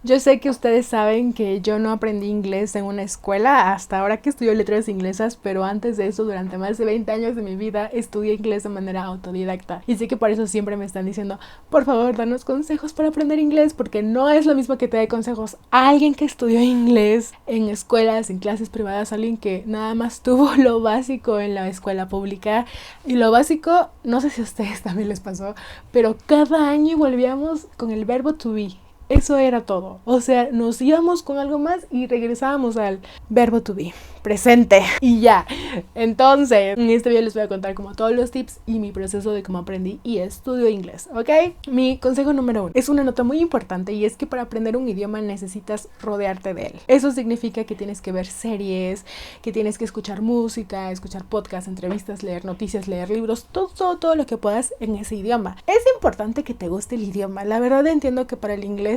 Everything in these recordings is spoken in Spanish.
Yo sé que ustedes saben que yo no aprendí inglés en una escuela hasta ahora que estudio letras inglesas, pero antes de eso, durante más de 20 años de mi vida, estudié inglés de manera autodidacta. Y sé que por eso siempre me están diciendo, por favor, danos consejos para aprender inglés, porque no es lo mismo que te dé consejos a alguien que estudió inglés en escuelas, en clases privadas, alguien que nada más tuvo lo básico en la escuela pública. Y lo básico, no sé si a ustedes también les pasó, pero cada año volvíamos con el verbo to be. Eso era todo. O sea, nos íbamos con algo más y regresábamos al verbo to be, presente. Y ya. Entonces, en este video les voy a contar como todos los tips y mi proceso de cómo aprendí y estudio inglés, ¿ok? Mi consejo número 1 es una nota muy importante y es que para aprender un idioma necesitas rodearte de él. Eso significa que tienes que ver series, que tienes que escuchar música, escuchar podcasts, entrevistas, leer noticias, leer libros, todo lo que puedas en ese idioma. Es importante que te guste el idioma. La verdad entiendo que para el inglés,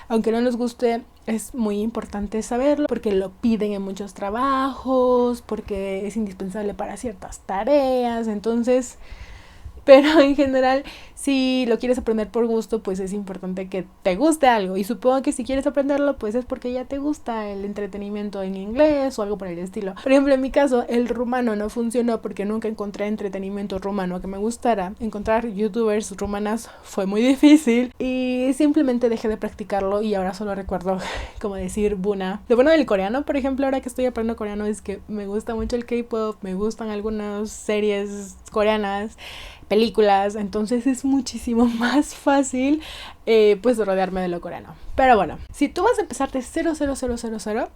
aunque no nos guste, es muy importante saberlo porque lo piden en muchos trabajos, porque es indispensable para ciertas tareas. Entonces, pero en general, si lo quieres aprender por gusto, pues es importante que te guste algo. Y supongo que si quieres aprenderlo, pues es porque ya te gusta el entretenimiento en inglés o algo por el estilo. Por ejemplo, en mi caso, el rumano no funcionó porque nunca encontré entretenimiento rumano que me gustara. Encontrar youtubers rumanas fue muy difícil y simplemente dejé de practicarlo y ahora solo recuerdo como decir Buna. Lo bueno del coreano, por ejemplo, ahora que estoy aprendiendo coreano, es que me gusta mucho el K-pop, me gustan algunas series coreanas, películas, entonces es muchísimo más fácil pues rodearme de lo coreano. Pero bueno, si tú vas a empezar de 0,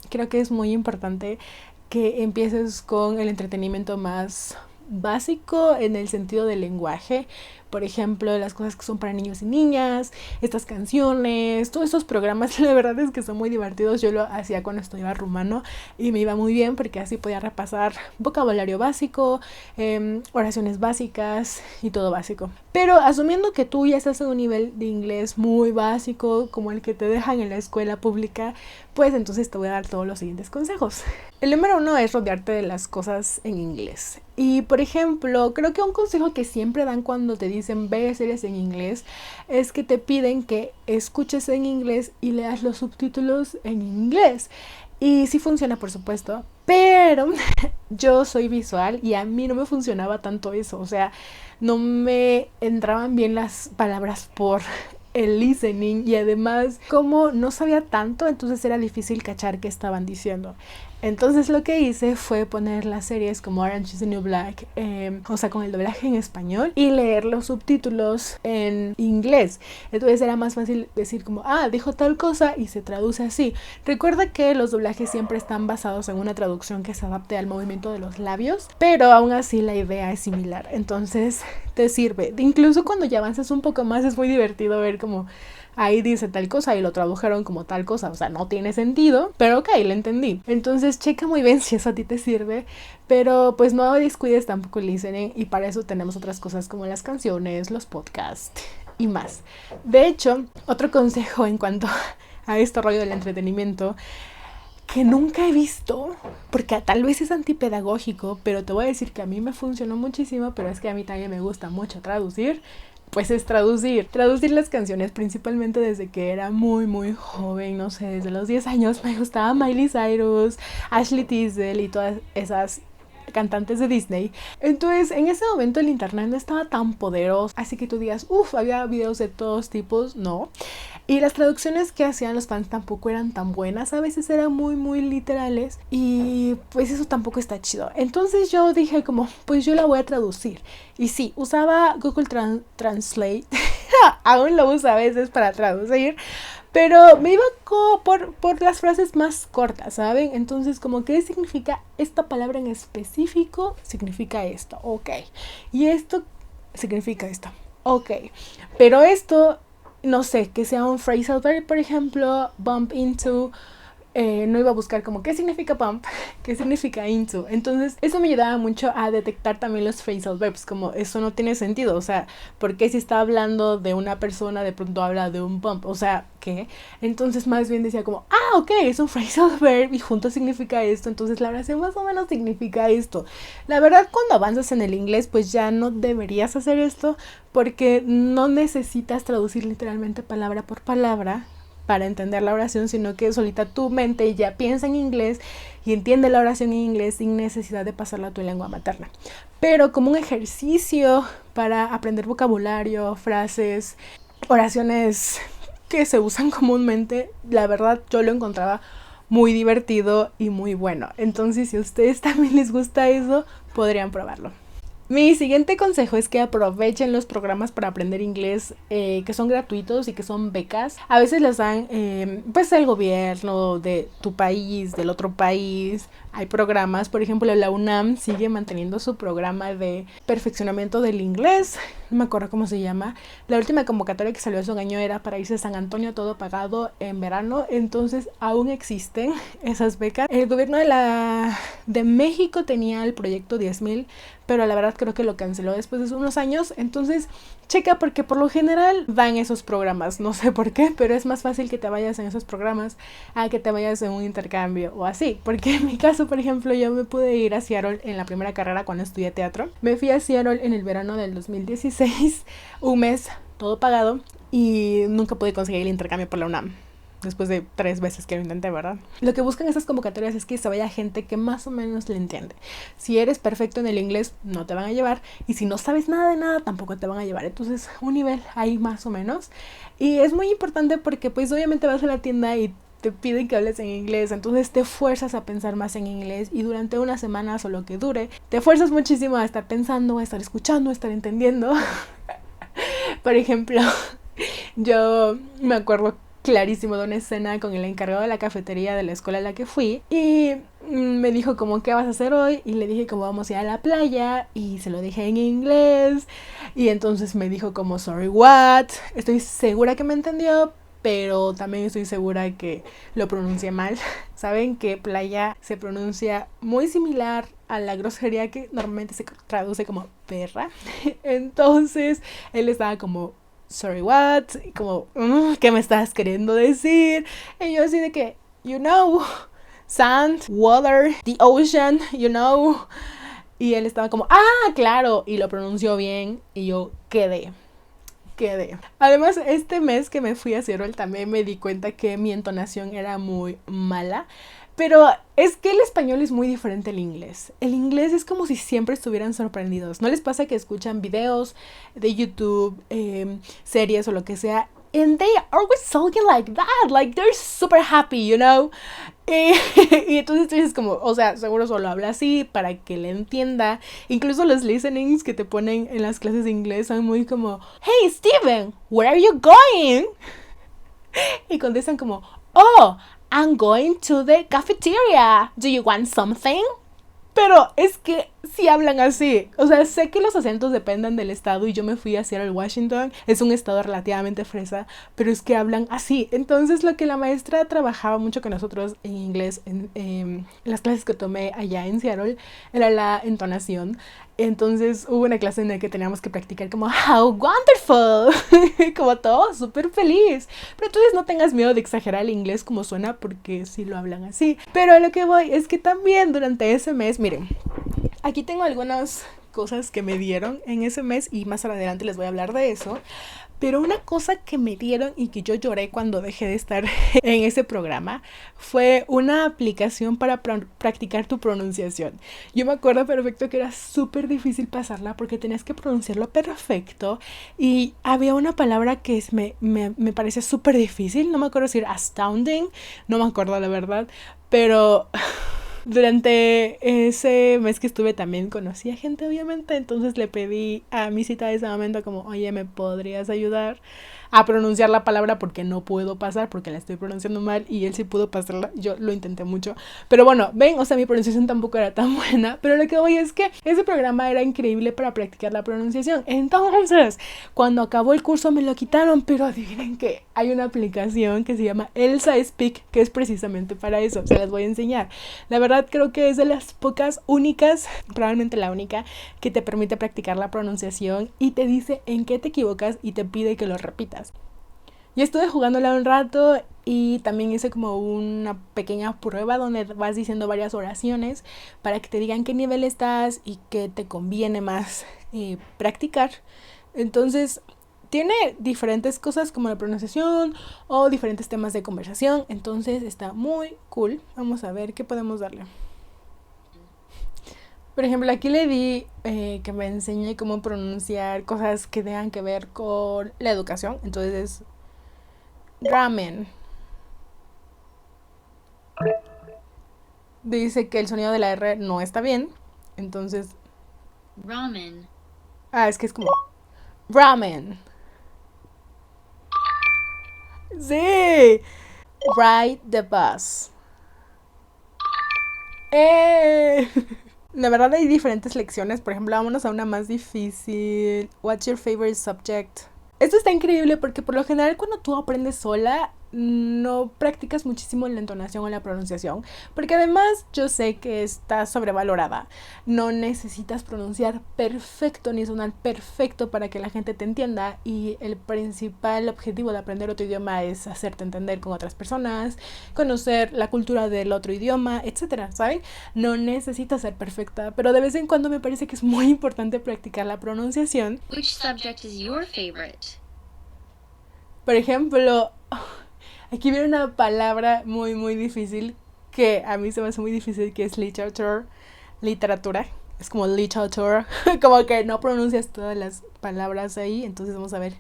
creo que es muy importante que empieces con el entretenimiento más básico en el sentido del lenguaje. Por ejemplo, las cosas que son para niños y niñas, estas canciones, todos estos programas, la verdad es que son muy divertidos. Yo lo hacía cuando estudiaba rumano y me iba muy bien porque así podía repasar vocabulario básico, oraciones básicas y todo básico. Pero asumiendo que tú ya estás en un nivel de inglés muy básico, como el que te dejan en la escuela pública, pues entonces te voy a dar todos los siguientes consejos. El número 1 es rodearte de las cosas en inglés. Y por ejemplo, creo que un consejo que siempre dan cuando te dicen ve series en inglés es que te piden que escuches en inglés y leas los subtítulos en inglés. Y sí funciona, por supuesto, pero yo soy visual y a mí no me funcionaba tanto eso. O sea, no me entraban bien las palabras por el listening y además como no sabía tanto, entonces era difícil cachar qué estaban diciendo. Entonces lo que hice fue poner las series como Orange is the New Black, o sea, con el doblaje en español y leer los subtítulos en inglés. Entonces era más fácil decir como, dijo tal cosa y se traduce así. Recuerda que los doblajes siempre están basados en una traducción que se adapte al movimiento de los labios, pero aún así la idea es similar. Entonces te sirve. Incluso cuando ya avanzas un poco más es muy divertido ver como ahí dice tal cosa y lo tradujeron como tal cosa, o sea, no tiene sentido, pero ok, lo entendí. Entonces checa muy bien si eso a ti te sirve, pero pues no descuides tampoco el listening y para eso tenemos otras cosas como las canciones, los podcasts y más. De hecho, otro consejo en cuanto a este rollo del entretenimiento que nunca he visto, porque tal vez es antipedagógico, pero te voy a decir que a mí me funcionó muchísimo, pero es que a mí también me gusta mucho traducir, pues es traducir las canciones, principalmente desde que era muy joven, no sé, desde los 10 años me gustaba Miley Cyrus, Ashley Tisdale y todas esas cantantes de Disney. Entonces en ese momento el internet no estaba tan poderoso, así que tú digas, había videos de todos tipos, no. Y las traducciones que hacían los fans tampoco eran tan buenas, a veces eran muy literales y pues eso tampoco está chido. Entonces yo dije como, pues yo la voy a traducir. Y sí, usaba Google Translate, aún lo uso a veces para traducir, pero me iba como por las frases más cortas, ¿saben? Entonces como, ¿qué significa esta palabra en específico? Significa esto, ok. Y esto significa esto, ok. Pero esto, no sé, que sea un phrasal verb, por ejemplo, bump into, no iba a buscar como qué significa bump, qué significa into. Entonces eso me ayudaba mucho a detectar también los phrasal verbs, como eso no tiene sentido, o sea, ¿por qué si está hablando de una persona de pronto habla de un bump? O sea, ¿qué? Entonces más bien decía como, ok, es un phrasal verb y junto significa esto, entonces la oración más o menos significa esto. La verdad, cuando avanzas en el inglés, pues ya no deberías hacer esto porque no necesitas traducir literalmente palabra por palabra, para entender la oración, sino que solita tu mente ya piensa en inglés y entiende la oración en inglés sin necesidad de pasarla a tu lengua materna. Pero como un ejercicio para aprender vocabulario, frases, oraciones que se usan comúnmente, la verdad yo lo encontraba muy divertido y muy bueno. Entonces, si a ustedes también les gusta eso, podrían probarlo. Mi siguiente consejo es que aprovechen los programas para aprender inglés que son gratuitos y que son becas. A veces las dan pues el gobierno de tu país, del otro país. Hay programas, por ejemplo, la UNAM sigue manteniendo su programa de perfeccionamiento del inglés. No me acuerdo cómo se llama. La última convocatoria que salió hace un año era para irse a San Antonio, todo pagado en verano. Entonces aún existen esas becas. El gobierno de México tenía el proyecto 10,000, pero la verdad creo que lo canceló después de unos años. Entonces checa, porque por lo general dan esos programas, no sé por qué, pero es más fácil que te vayas en esos programas a que te vayas en un intercambio o así. Porque en mi caso, por ejemplo, yo me pude ir a Seattle en la primera carrera cuando estudié teatro. Me fui a Seattle en el verano del 2016, un mes, todo pagado, y nunca pude conseguir el intercambio por la UNAM. Después de 3 veces que lo intenté, ¿verdad? Lo que buscan estas convocatorias es que se vaya gente que más o menos le entiende. Si eres perfecto en el inglés, no te van a llevar. Y si no sabes nada de nada, tampoco te van a llevar. Entonces, un nivel ahí más o menos. Y es muy importante porque, pues, obviamente vas a la tienda y te piden que hables en inglés. Entonces, te fuerzas a pensar más en inglés. Y durante unas semanas o lo que dure, te fuerzas muchísimo a estar pensando, a estar escuchando, a estar entendiendo. Por ejemplo, yo me acuerdo clarísimo de una escena con el encargado de la cafetería de la escuela a la que fui, y me dijo como, ¿qué vas a hacer hoy? Y le dije como, vamos a ir a la playa, y se lo dije en inglés, y entonces me dijo como, sorry what. Estoy segura que me entendió, pero también estoy segura que lo pronuncié mal. Saben que playa se pronuncia muy similar a la grosería que normalmente se traduce como perra. Entonces él estaba como, sorry what, y como, ¿qué me estás queriendo decir? Y yo así de que, you know, sand, water, the ocean, you know. Y él estaba como, claro, y lo pronunció bien, y yo quedé. Además, este mes que me fui a Seattle también me di cuenta que mi entonación era muy mala. Pero es que el español es muy diferente al inglés. El inglés es como si siempre estuvieran sorprendidos. ¿No les pasa que escuchan videos de YouTube, series o lo que sea? And they are always talking like that. Like they're super happy, you know? Y entonces tú dices como, o sea, seguro solo habla así para que le entienda. Incluso los listenings que te ponen en las clases de inglés son muy como, hey Steven, where are you going? Y contestan como, oh, I'm going to the cafeteria. Do you want something? Pero es que sí hablan así. O sea, sé que los acentos dependen del estado y yo me fui a Seattle, Washington. Es un estado relativamente fresa, pero es que hablan así. Entonces, lo que la maestra trabajaba mucho con nosotros en inglés, en las clases que tomé allá en Seattle, era la entonación. Entonces hubo una clase en la que teníamos que practicar como how wonderful, como todo súper feliz. Pero entonces no tengas miedo de exagerar el inglés como suena, porque sí lo hablan así. Pero a lo que voy es que también durante ese mes, miren, aquí tengo algunas cosas que me dieron en ese mes y más adelante les voy a hablar de eso. Pero una cosa que me dieron y que yo lloré cuando dejé de estar en ese programa fue una aplicación para practicar tu pronunciación. Yo me acuerdo perfecto que era súper difícil pasarla porque tenías que pronunciarlo perfecto y había una palabra que me parecía súper difícil. No me acuerdo si era astounding, no me acuerdo la verdad, pero durante ese mes que estuve también conocí a gente, obviamente. Entonces le pedí a mi cita de ese momento como, oye, ¿me podrías ayudar a pronunciar la palabra? Porque no puedo pasar, porque la estoy pronunciando mal. Y él sí pudo pasarla, yo lo intenté mucho. Pero bueno, ven, o sea, mi pronunciación tampoco era tan buena. Pero lo que voy es que ese programa era increíble para practicar la pronunciación. Entonces, cuando acabó el curso me lo quitaron. Pero adivinen que hay una aplicación que se llama Elsa Speak, que es precisamente para eso. Se las voy a enseñar. La verdad, creo que es de las pocas únicas, probablemente la única, que te permite practicar la pronunciación y te dice en qué te equivocas y te pide que lo repitas. Yo estuve jugándola un rato y también hice como una pequeña prueba donde vas diciendo varias oraciones para que te digan qué nivel estás y qué te conviene más practicar. Entonces tiene diferentes cosas como la pronunciación o diferentes temas de conversación, entonces está muy cool. Vamos a ver qué podemos darle. Por ejemplo, aquí le di que me enseñe cómo pronunciar cosas que tengan que ver con la educación. Entonces es ramen. Dice que el sonido de la R no está bien. Entonces... ramen. es que es como... ramen. Sí. Ride the bus. La verdad hay diferentes lecciones. Por ejemplo, vámonos a una más difícil. What's your favorite subject? Esto está increíble porque por lo general cuando tú aprendes sola no practicas muchísimo la entonación o la pronunciación, porque además yo sé que está sobrevalorada. No necesitas pronunciar perfecto ni sonar perfecto para que la gente te entienda, y el principal objetivo de aprender otro idioma es hacerte entender con otras personas, conocer la cultura del otro idioma, etcétera, ¿saben? No necesitas ser perfecta, pero de vez en cuando me parece que es muy importante practicar la pronunciación. Which subject is your favorite? Por ejemplo, aquí viene una palabra muy muy difícil que a mí se me hace muy difícil, que es literature, literatura. Es como literature, como que no pronuncias todas las palabras ahí, entonces vamos a ver.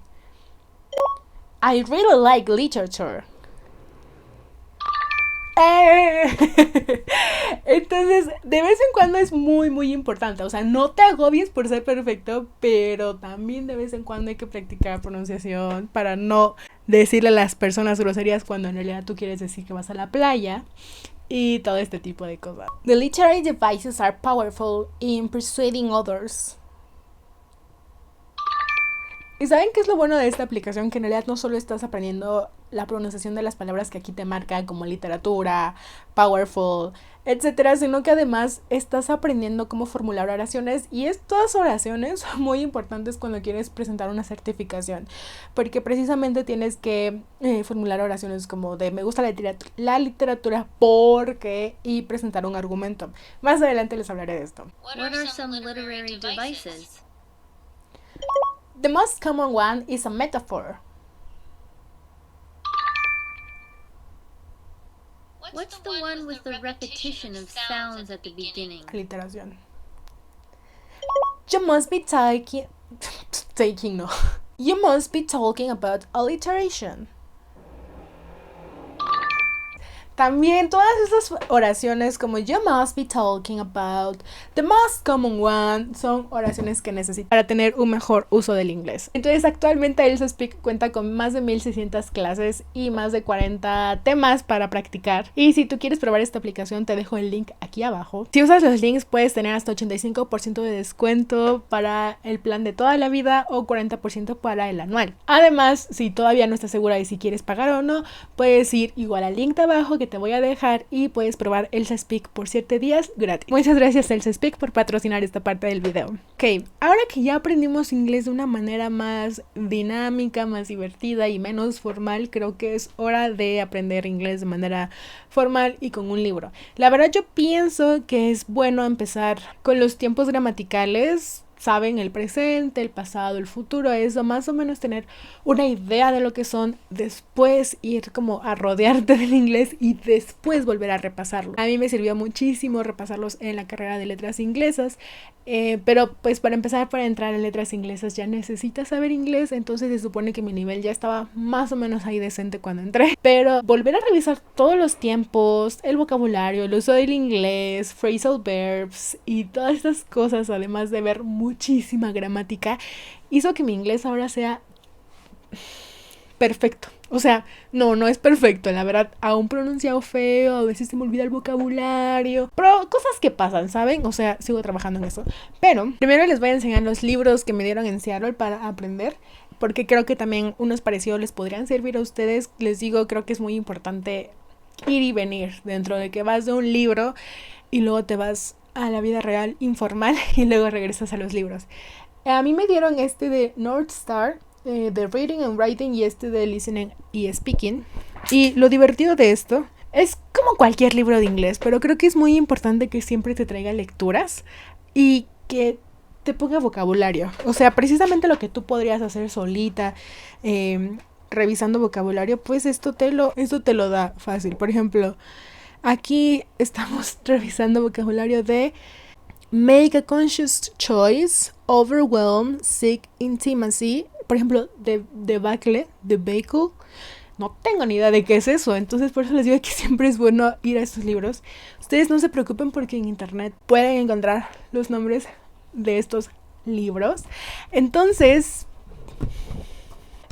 I really like literature. Entonces, de vez en cuando es muy muy importante. O sea, no te agobies por ser perfecto, pero también de vez en cuando hay que practicar pronunciación para no decirle a las personas groserías cuando en realidad tú quieres decir que vas a la playa y todo este tipo de cosas. The literary devices are powerful in persuading others. ¿Y saben qué es lo bueno de esta aplicación? Que en realidad no solo estás aprendiendo la pronunciación de las palabras que aquí te marcan, como literatura, powerful, etcétera, sino que además estás aprendiendo cómo formular oraciones, y estas oraciones son muy importantes cuando quieres presentar una certificación, porque precisamente tienes que formular oraciones como de me gusta la literatura porque, y presentar un argumento. Más adelante les hablaré de esto. What are some literary devices? The most common one is a metaphor. What's the one with the repetition of sounds at the beginning? Aliteración. You must be no. You must be talking about alliteration. También todas esas oraciones como you must be talking about, the most common one, son oraciones que necesitas para tener un mejor uso del inglés. Entonces actualmente Elsa Speak cuenta con más de 1600 clases y más de 40 temas para practicar. Y si tú quieres probar esta aplicación, te dejo el link aquí abajo. Si usas los links puedes tener hasta 85% de descuento para el plan de toda la vida o 40% para el anual. Además, si todavía no estás segura de si quieres pagar o no, puedes ir igual al link de abajo que te voy a dejar y puedes probar Elsa Speak por 7 días gratis. Muchas gracias Elsa Speak por patrocinar esta parte del video. Ok, ahora que ya aprendimos inglés de una manera más dinámica, más divertida y menos formal, creo que es hora de aprender inglés de manera formal y con un libro. La verdad yo pienso que es bueno empezar con los tiempos gramaticales. Saben, el presente, el pasado, el futuro, eso, más o menos tener una idea de lo que son, después ir como a rodearte del inglés y después volver a repasarlo. A mí me sirvió muchísimo repasarlos en la carrera de letras inglesas, pero pues para empezar, para entrar en letras inglesas ya necesitas saber inglés, entonces se supone que mi nivel ya estaba más o menos ahí decente cuando entré, pero volver a revisar todos los tiempos, el vocabulario, el uso del inglés, phrasal verbs y todas estas cosas, además de ver muchísima gramática, hizo que mi inglés ahora sea perfecto. O sea, no es perfecto, la verdad, aún pronunciado feo, a veces se me olvida el vocabulario, pero cosas que pasan, ¿saben? O sea, sigo trabajando en eso. Pero primero les voy a enseñar los libros que me dieron en Seattle para aprender, porque creo que también unos parecidos les podrían servir a ustedes. Les digo, creo que es muy importante ir y venir, dentro de que vas de un libro y luego te vas a la vida real informal y luego regresas a los libros. A mí me dieron este de North Star, de Reading and Writing, y este de Listening y Speaking. Y lo divertido de esto es como cualquier libro de inglés, pero creo que es muy importante que siempre te traiga lecturas y que te ponga vocabulario. O sea, precisamente lo que tú podrías hacer solita, revisando vocabulario, pues esto te lo da fácil. Por ejemplo, aquí estamos revisando vocabulario de make a conscious choice, overwhelm, seek intimacy. Por ejemplo, debacle. No tengo ni idea de qué es eso, entonces por eso les digo que siempre es bueno ir a estos libros. Ustedes no se preocupen porque en internet pueden encontrar los nombres de estos libros. Entonces,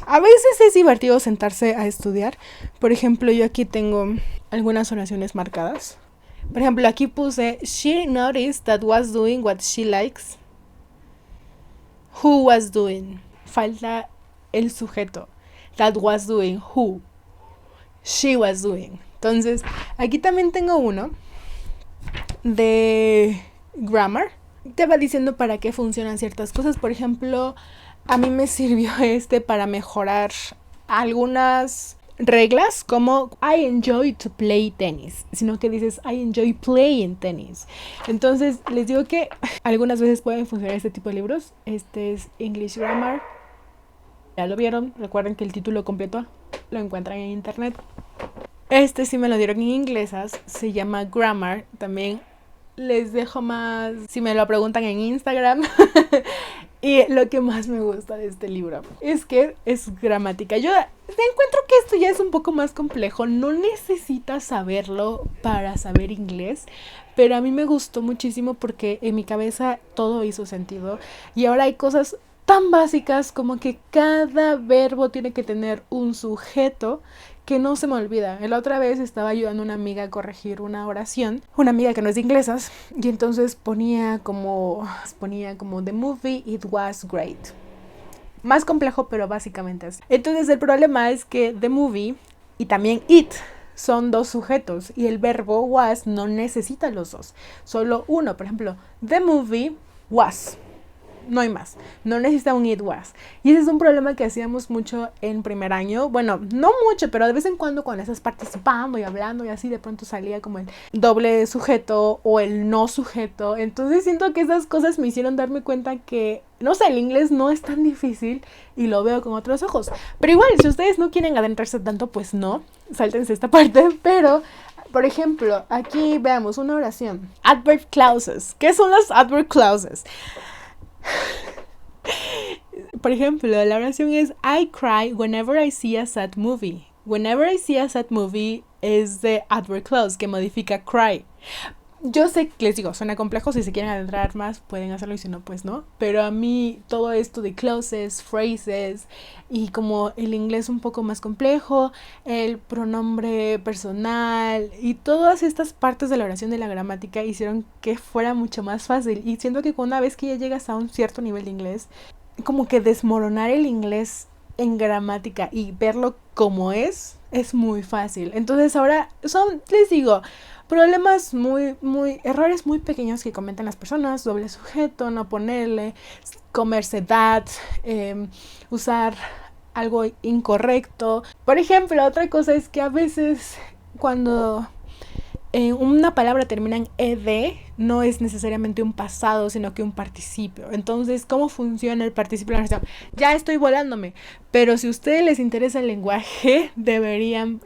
a veces es divertido sentarse a estudiar. Por ejemplo, yo aquí tengo algunas oraciones marcadas. Por ejemplo, aquí puse she noticed that was doing what she likes. Who was doing? Falta el sujeto. That was doing. Who? She was doing. Entonces, aquí también tengo uno de grammar. Te va diciendo para qué funcionan ciertas cosas. Por ejemplo, a mí me sirvió para mejorar algunas reglas, como I enjoy to play tennis, sino que dices I enjoy playing tennis. Entonces, les digo que algunas veces pueden funcionar este tipo de libros. Este es English Grammar. Ya lo vieron, recuerden que el título completo lo encuentran en internet. Este sí me lo dieron en inglesas, se llama Grammar. También les dejo más si me lo preguntan en Instagram. Y lo que más me gusta de este libro es que es gramática. Yo encuentro que esto ya es un poco más complejo, no necesitas saberlo para saber inglés, pero a mí me gustó muchísimo porque en mi cabeza todo hizo sentido. Y ahora hay cosas tan básicas como que cada verbo tiene que tener un sujeto que no se me olvida. La otra vez estaba ayudando a una amiga a corregir una oración, una amiga que no es de inglesas, y entonces ponía como the movie it was great. Más complejo, pero básicamente es. Entonces el problema es que the movie y también it son dos sujetos y el verbo was no necesita los dos, solo uno. Por ejemplo, the movie was. No hay más, no necesita un it was. Y ese es un problema que hacíamos mucho en primer año. Bueno, no mucho, pero de vez en cuando estás participando y hablando y así, de pronto salía como el doble sujeto o el no sujeto. Entonces siento que esas cosas me hicieron darme cuenta que, no sé, el inglés no es tan difícil y lo veo con otros ojos. Pero igual, si ustedes no quieren adentrarse tanto, pues no, sáltense esta parte. Pero por ejemplo, aquí veamos una oración. Adverb clauses. ¿Qué son los adverb clauses? Por ejemplo, la oración es I cry whenever I see a sad movie. Whenever I see a sad movie es de adverb clause que modifica cry. Yo sé que les digo, suena complejo, si se quieren adentrar más pueden hacerlo y si no, pues no. Pero a mí todo esto de clauses, phrases y como el inglés un poco más complejo, el pronombre personal y todas estas partes de la oración de la gramática hicieron que fuera mucho más fácil. Y siento que una vez que ya llegas a un cierto nivel de inglés, como que desmoronar el inglés en gramática y verlo como es muy fácil. Entonces ahora les digo, problemas errores muy pequeños que cometen las personas, doble sujeto, no ponerle, comerse that, usar algo incorrecto. Por ejemplo, otra cosa es que a veces cuando una palabra termina en ed, no es necesariamente un pasado, sino que un participio. Entonces, ¿cómo funciona el participio de la oración? Ya estoy volándome, pero si a ustedes les interesa el lenguaje, deberían,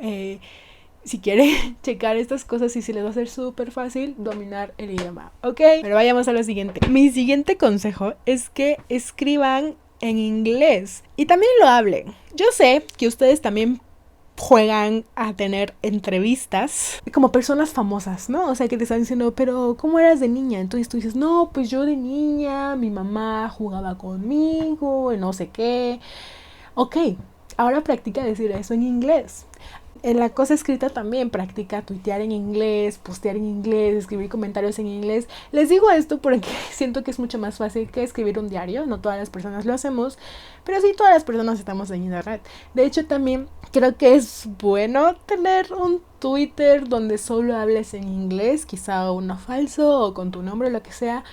si quieren, checar estas cosas y se les va a hacer súper fácil dominar el idioma, ¿ok? Pero vayamos a lo siguiente. Mi siguiente consejo es que escriban en inglés y también lo hablen. Yo sé que ustedes también juegan a tener entrevistas como personas famosas, ¿no? O sea, que te están diciendo, pero ¿cómo eras de niña? Entonces tú dices, no, pues yo de niña, mi mamá jugaba conmigo, y no sé qué. Ok, ahora practica decir eso en inglés. En la cosa escrita también practica tuitear en inglés, postear en inglés, escribir comentarios en inglés. Les digo esto porque siento que es mucho más fácil que escribir un diario. No todas las personas lo hacemos, pero sí todas las personas estamos en internet. De hecho, también creo que es bueno tener un Twitter donde solo hables en inglés, quizá uno falso o con tu nombre o lo que sea.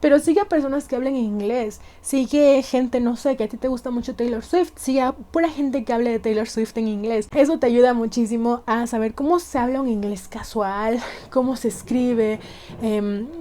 pero sigue a personas que hablen inglés, sigue gente, no sé, que a ti te gusta mucho Taylor Swift, sigue a pura gente que hable de Taylor Swift en inglés. Eso te ayuda muchísimo a saber cómo se habla un inglés casual, cómo se escribe,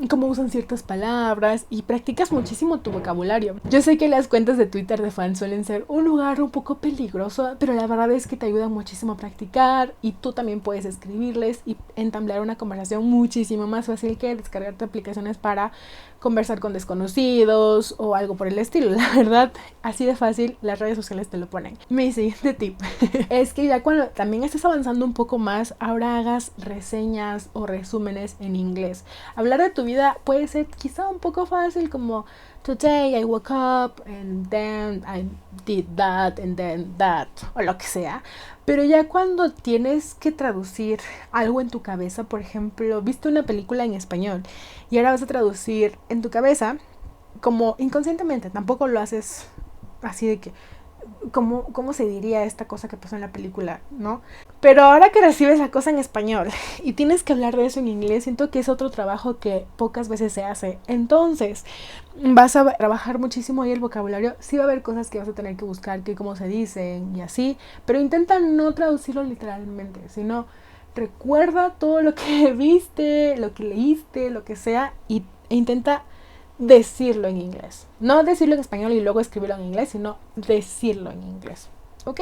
cómo usan ciertas palabras, y practicas muchísimo tu vocabulario. Yo sé que las cuentas de Twitter de fans suelen ser un lugar un poco peligroso, pero la verdad es que te ayudan muchísimo a practicar, y tú también puedes escribirles y entablar una conversación muchísimo más fácil que descargarte aplicaciones para conversar con desconocidos o algo por el estilo. La verdad, así de fácil las redes sociales te lo ponen. Mi siguiente tip es que ya cuando también estés avanzando un poco más, ahora hagas reseñas o resúmenes en inglés. Hablar de tu vida puede ser quizá un poco fácil, como today I woke up and then I did that and then that, o lo que sea. Pero ya cuando tienes que traducir algo en tu cabeza, por ejemplo, viste una película en español y ahora vas a traducir en tu cabeza, como inconscientemente, tampoco lo haces así de que, ¿cómo se diría esta cosa que pasó en la película, no? Pero ahora que recibes la cosa en español y tienes que hablar de eso en inglés, siento que es otro trabajo que pocas veces se hace. Entonces, vas a trabajar muchísimo ahí el vocabulario. Sí va a haber cosas que vas a tener que buscar, que cómo se dicen y así, pero intenta no traducirlo literalmente, sino recuerda todo lo que viste, lo que leíste, lo que sea, e intenta decirlo en inglés. No decirlo en español y luego escribirlo en inglés, sino decirlo en inglés. ¿Ok?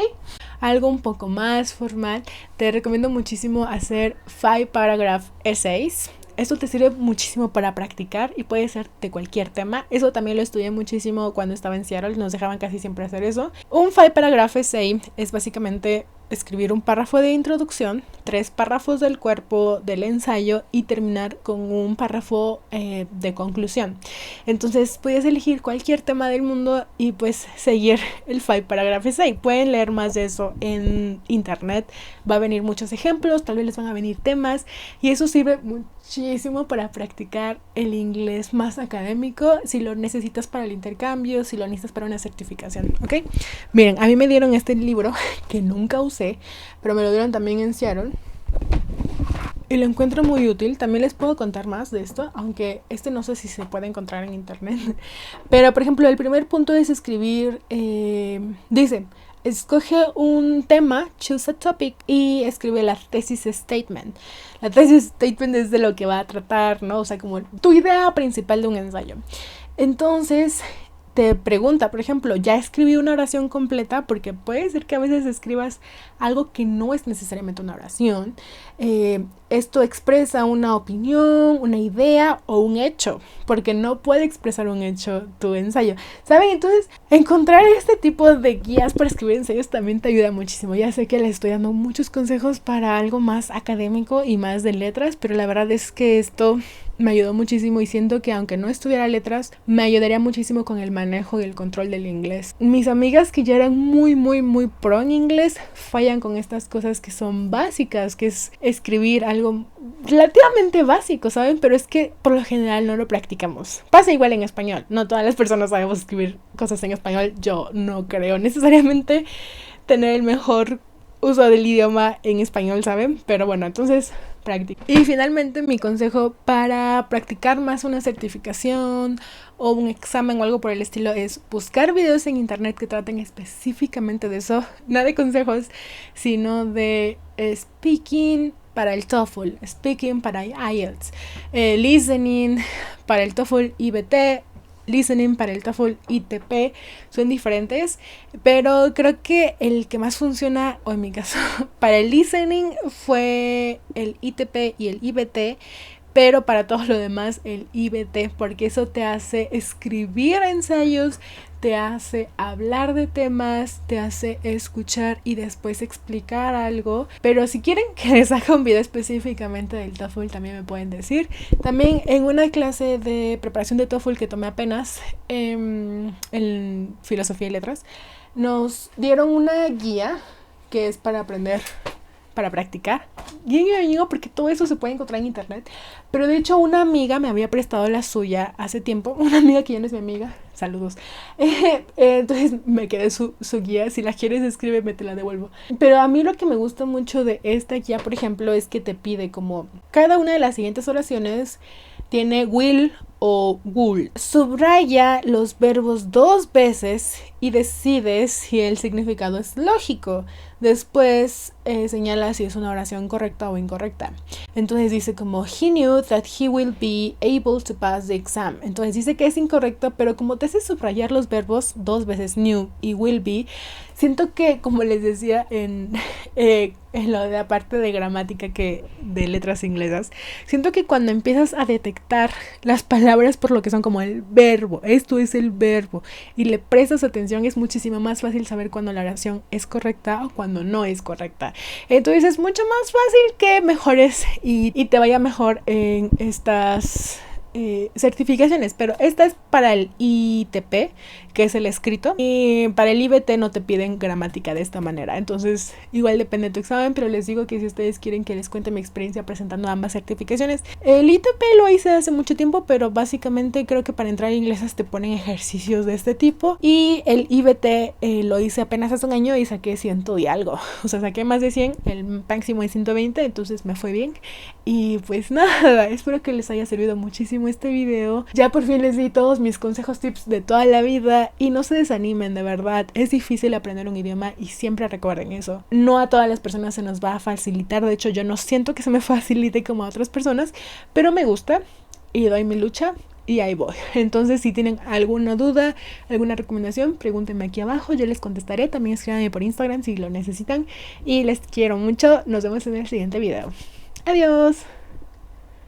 Algo un poco más formal, te recomiendo muchísimo hacer 5 paragraph essays. Esto te sirve muchísimo para practicar y puede ser de cualquier tema. Eso también lo estudié muchísimo cuando estaba en Seattle, nos dejaban casi siempre hacer eso. Un 5 paragraph essay es básicamente escribir un párrafo de introducción, 3 párrafos del cuerpo del ensayo y terminar con un párrafo de conclusión. Entonces puedes elegir cualquier tema del mundo y pues seguir el 5 paragraph essay. Pueden leer más de eso en internet, va a venir muchos ejemplos, tal vez les van a venir temas, y eso sirve muchísimo para practicar el inglés más académico, si lo necesitas para el intercambio, si lo necesitas para una certificación, ¿ok? Miren, a mí me dieron este libro que nunca usé, pero me lo dieron también en Seattle y lo encuentro muy útil. También les puedo contar más de esto, aunque este no sé si se puede encontrar en internet. Pero por ejemplo, el primer punto es escribir, dice, escoge un tema, choose a topic, y escribe la thesis statement. La thesis statement es de lo que va a tratar, ¿no? O sea, como tu idea principal de un ensayo. Entonces te pregunta, por ejemplo, ya escribí una oración completa, porque puede ser que a veces escribas algo que no es necesariamente una oración. Esto expresa una opinión, una idea o un hecho, porque no puede expresar un hecho tu ensayo, ¿saben? Entonces, encontrar este tipo de guías para escribir ensayos también te ayuda muchísimo. Ya sé que les estoy dando muchos consejos para algo más académico y más de letras, pero la verdad es que esto me ayudó muchísimo y siento que aunque no estudiara letras, me ayudaría muchísimo con el manejo y el control del inglés. Mis amigas que ya eran muy pro en inglés fallan con estas cosas que son básicas, que es escribir algo relativamente básico, ¿saben? Pero es que por lo general no lo practicamos. Pasa igual en español, no todas las personas sabemos escribir cosas en español. Yo no creo necesariamente tener el mejor uso del idioma en español, ¿saben? Pero bueno, entonces práctica. Y finalmente mi consejo para practicar más una certificación o un examen o algo por el estilo es buscar videos en internet que traten específicamente de eso. Nada de consejos, sino de speaking para el TOEFL, speaking para IELTS, listening para el TOEFL IBT, listening para el TOEFL ITP. Son diferentes, pero creo que el que más funciona, o en mi caso para el listening, fue el ITP y el IBT, pero para todo lo demás el IBT, porque eso te hace escribir ensayos, te hace hablar de temas, te hace escuchar y después explicar algo. Pero si quieren que les haga un video específicamente del TOEFL, también me pueden decir. También en una clase de preparación de TOEFL que tomé apenas en Filosofía y Letras, nos dieron una guía que es para aprender, para practicar. Guiño, porque todo eso se puede encontrar en internet. Pero de hecho una amiga me había prestado la suya hace tiempo. Una amiga que ya no es mi amiga. Saludos. Entonces me quedé su guía. Si la quieres, escríbeme, te la devuelvo. Pero a mí lo que me gusta mucho de esta guía, por ejemplo, es que te pide como cada una de las siguientes oraciones tiene will o would. Subraya los verbos 2 veces y decide si el significado es lógico. Después señala si es una oración correcta o incorrecta. Entonces dice como he knew that he will be able to pass the exam. Entonces dice que es incorrecto, pero como te hace subrayar los verbos 2 veces, knew y will be, siento que, como les decía en lo de la parte de gramática de letras inglesas, siento que cuando empiezas a detectar las palabras por lo que son, como el verbo, esto es el verbo, y le prestas atención, es muchísimo más fácil saber cuando la oración es correcta o cuando no es correcta. Entonces es mucho más fácil que mejores y te vaya mejor en estas certificaciones, pero esta es para el ITP, que es el escrito, y para el IBT no te piden gramática de esta manera. Entonces igual depende de tu examen, pero les digo que si ustedes quieren que les cuente mi experiencia presentando ambas certificaciones, el ITP lo hice hace mucho tiempo, pero básicamente creo que para entrar a inglesas te ponen ejercicios de este tipo, y el IBT lo hice apenas hace un año y saqué 100 y algo, o sea, saqué más de 100, el máximo es 120, entonces me fue bien. Y pues nada, espero que les haya servido muchísimo este video. Ya por fin les di todos mis consejos, tips de toda la vida, y no se desanimen, de verdad, es difícil aprender un idioma y siempre recuerden eso. No a todas las personas se nos va a facilitar, de hecho yo no siento que se me facilite como a otras personas, pero me gusta y doy mi lucha y ahí voy. Entonces si tienen alguna duda, alguna recomendación, pregúntenme aquí abajo, yo les contestaré. También escríbanme por Instagram si lo necesitan, y les quiero mucho. Nos vemos en el siguiente video. Adiós.